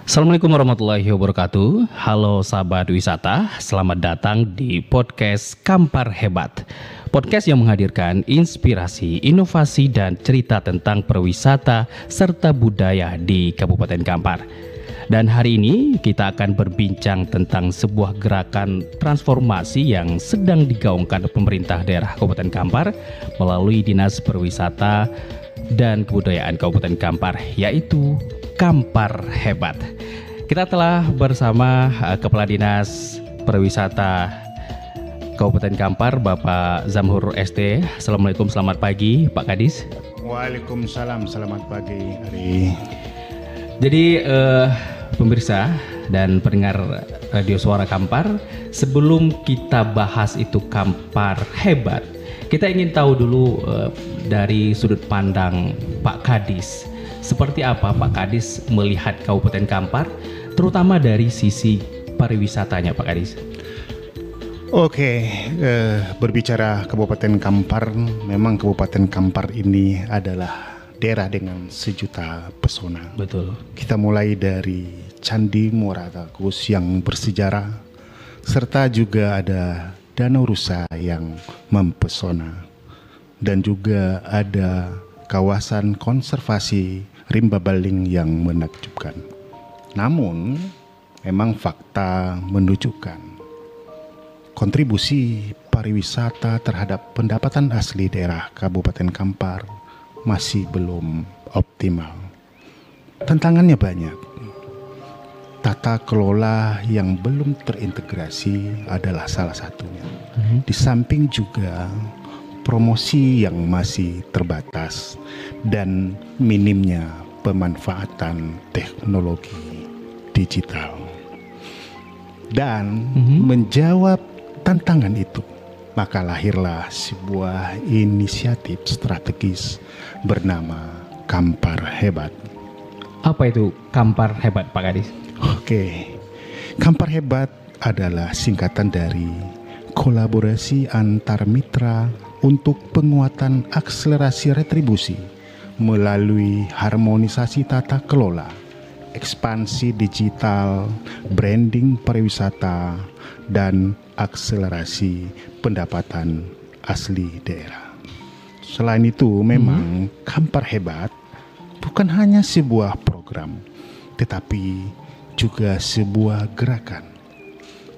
Assalamualaikum warahmatullahi wabarakatuh. Halo sahabat wisata, selamat datang di podcast Kampar Hebat. Podcast yang menghadirkan inspirasi, inovasi, dan cerita tentang perwisata serta budaya di Kabupaten Kampar. Dan hari ini kita akan berbincang tentang sebuah gerakan transformasi yang sedang digaungkan pemerintah daerah Kabupaten Kampar melalui Dinas Perwisata dan Kebudayaan Kabupaten Kampar, yaitu Kampar Hebat. Kita telah bersama Kepala Dinas Pariwisata Kabupaten Kampar, Bapak Zamhur ST. Assalamualaikum, selamat pagi Pak Kadis. Waalaikumsalam, selamat pagi Ari. Jadi pemirsa dan pendengar Radio Suara Kampar, sebelum kita bahas itu Kampar Hebat, kita ingin tahu dulu dari sudut pandang Pak Kadis. Seperti apa Pak Kadis melihat Kabupaten Kampar, terutama dari sisi pariwisatanya Pak Kadis? Oke, berbicara Kabupaten Kampar, memang Kabupaten Kampar ini adalah daerah dengan sejuta pesona. Betul. Kita mulai dari Candi Muara Takus yang bersejarah, serta juga ada Danau Rusa yang mempesona, dan juga ada kawasan konservasi Rimba Baling yang menakjubkan. Namun, memang fakta menunjukkan kontribusi pariwisata terhadap pendapatan asli daerah Kabupaten Kampar masih belum optimal. Tantangannya banyak. Tata kelola yang belum terintegrasi adalah salah satunya. Di samping juga promosi yang masih terbatas dan minimnya pemanfaatan teknologi digital. Dan menjawab tantangan itu, maka lahirlah sebuah inisiatif strategis bernama Kampar Hebat. Apa itu Kampar Hebat Pak Kadis? Oke, Kampar Hebat adalah singkatan dari kolaborasi antar mitra untuk penguatan akselerasi retribusi melalui harmonisasi tata kelola, ekspansi digital, branding pariwisata, dan akselerasi pendapatan asli daerah. Selain itu, memang Kampar Hebat bukan hanya sebuah program, tetapi juga sebuah gerakan.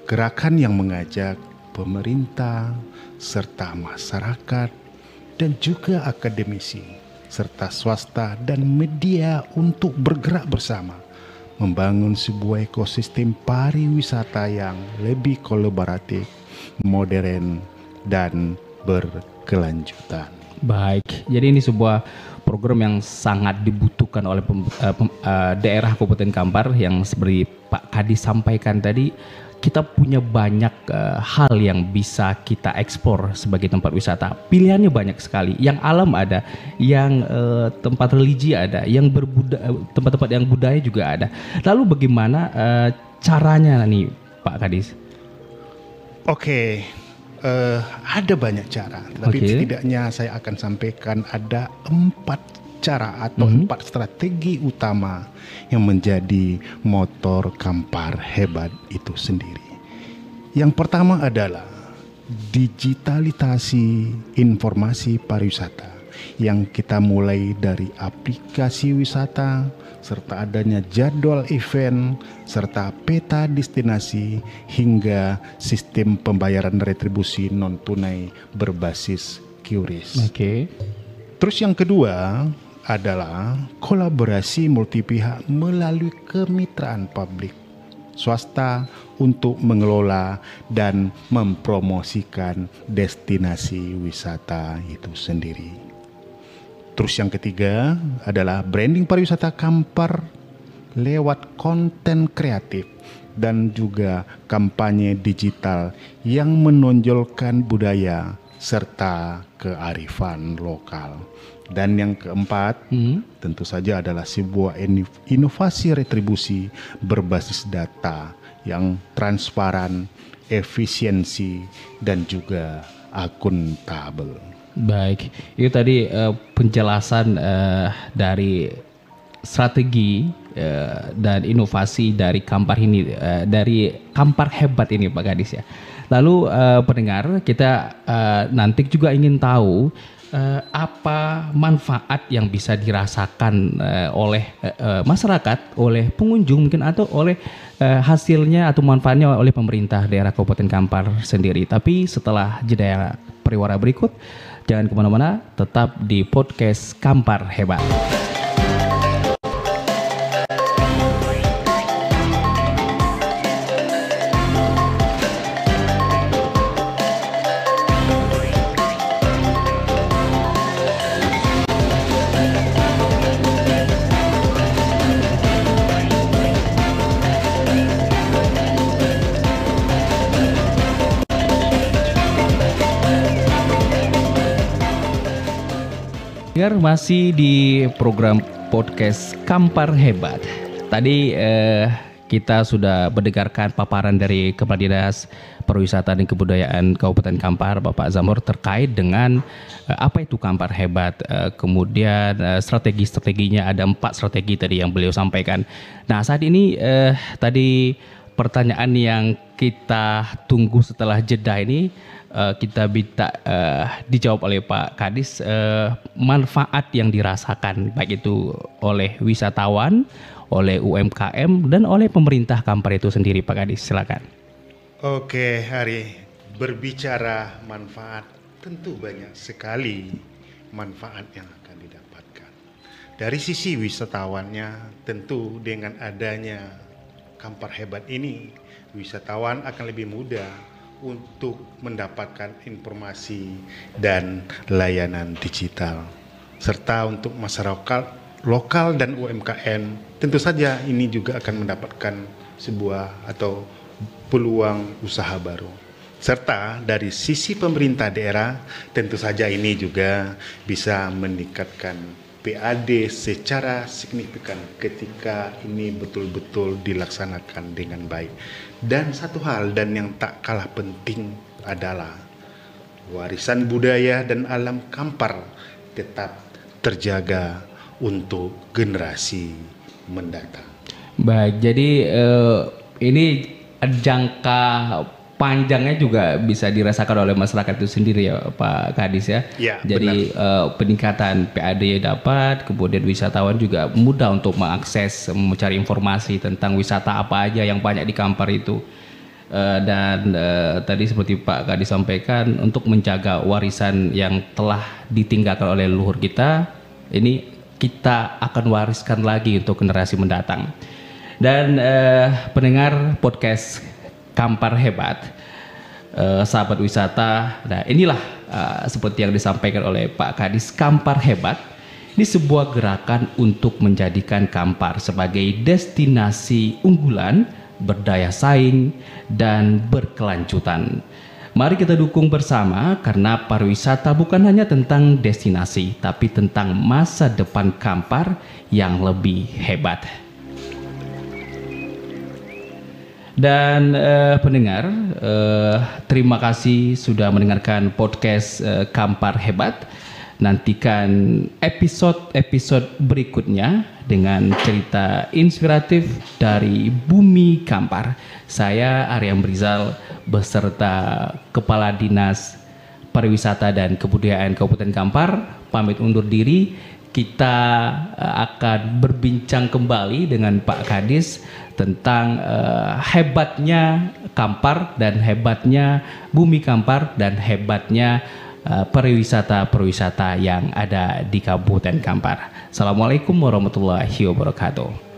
Gerakan yang mengajak pemerintah, serta masyarakat, dan juga akademisi, serta swasta dan media untuk bergerak bersama, membangun sebuah ekosistem pariwisata yang lebih kolaboratif, modern, dan berkelanjutan. Baik, jadi ini sebuah program yang sangat dibutuhkan oleh daerah Kabupaten Kampar yang seperti Pak Kadis sampaikan tadi. Kita punya banyak hal yang bisa kita eksplor sebagai tempat wisata. Pilihannya banyak sekali. Yang alam ada, yang tempat religi ada, yang tempat-tempat yang budaya juga ada. Lalu bagaimana caranya nih Pak Kadis? Oke, ada banyak cara, tapi setidaknya saya akan sampaikan ada 4 cara atau 4 strategi utama yang menjadi motor Kampar Hebat itu sendiri. Yang pertama adalah digitalisasi informasi pariwisata yang kita mulai dari aplikasi wisata, serta adanya jadwal event, serta peta destinasi, hingga sistem pembayaran retribusi non-tunai berbasis QRIS. Terus yang kedua adalah kolaborasi multipihak melalui kemitraan publik swasta untuk mengelola dan mempromosikan destinasi wisata itu sendiri. Terus yang ketiga adalah branding pariwisata Kampar lewat konten kreatif dan juga kampanye digital yang menonjolkan budaya serta kearifan lokal. Dan yang keempat, tentu saja adalah sebuah inovasi retribusi berbasis data yang transparan, efisiensi, dan juga akuntabel. Baik, itu tadi penjelasan dari strategi dan inovasi dari Kampar ini, dari Kampar Hebat ini Pak Kadis ya. Lalu pendengar, kita nanti juga ingin tahu apa manfaat yang bisa dirasakan oleh masyarakat, oleh pengunjung mungkin, atau oleh hasilnya atau manfaatnya oleh pemerintah daerah Kabupaten Kampar sendiri. Tapi setelah jeda pariwara berikut, jangan kemana-mana, tetap di podcast Kampar Hebat. Masih di program podcast Kampar Hebat. Tadi kita sudah mendengarkan paparan dari Kepala Dinas Pariwisata dan Kebudayaan Kabupaten Kampar, Bapak Zamor, terkait dengan apa itu Kampar Hebat. Kemudian strategi-strateginya, ada 4 strategi tadi yang beliau sampaikan. Nah, saat ini tadi pertanyaan yang kita tunggu setelah jeda ini, kita minta dijawab oleh Pak Kadis, manfaat yang dirasakan baik itu oleh wisatawan, oleh UMKM, dan oleh pemerintah Kampar itu sendiri. Pak Kadis, silakan. Oke, Hari, berbicara manfaat, tentu banyak sekali manfaat yang akan didapatkan. Dari sisi wisatawannya, tentu dengan adanya Kampar Hebat ini, wisatawan akan lebih mudah untuk mendapatkan informasi dan layanan digital. Serta untuk masyarakat lokal dan UMKM, tentu saja ini juga akan mendapatkan sebuah atau peluang usaha baru. Serta dari sisi pemerintah daerah, tentu saja ini juga bisa meningkatkan PAD secara signifikan ketika ini betul-betul dilaksanakan dengan baik. Dan satu hal dan yang tak kalah penting adalah warisan budaya dan alam Kampar tetap terjaga untuk generasi mendatang. Baik, jadi ini jangka panjangnya juga bisa dirasakan oleh masyarakat itu sendiri ya Pak Kadis ya. Ya, jadi peningkatan PAD dapat, kemudian wisatawan juga mudah untuk mengakses, mencari informasi tentang wisata apa aja yang banyak di Kampar itu. Dan tadi seperti Pak Kadis sampaikan, untuk menjaga warisan yang telah ditinggalkan oleh leluhur kita, ini kita akan wariskan lagi untuk generasi mendatang. Dan pendengar podcast Kampar Hebat, sahabat wisata, nah inilah seperti yang disampaikan oleh Pak Kadis, Kampar Hebat ini sebuah gerakan untuk menjadikan Kampar sebagai destinasi unggulan, berdaya saing, dan berkelanjutan. Mari kita dukung bersama, karena pariwisata bukan hanya tentang destinasi, tapi tentang masa depan Kampar yang lebih hebat. Dan pendengar, terima kasih sudah mendengarkan podcast Kampar Hebat. Nantikan episode berikutnya dengan cerita inspiratif dari bumi Kampar. Saya Arya Mrizal beserta Kepala Dinas Pariwisata dan Kebudayaan Kabupaten Kampar pamit undur diri. Kita akan berbincang kembali dengan Pak Kadis tentang hebatnya Kampar dan hebatnya bumi Kampar dan hebatnya pariwisata yang ada di Kabupaten Kampar. Assalamualaikum warahmatullahi wabarakatuh.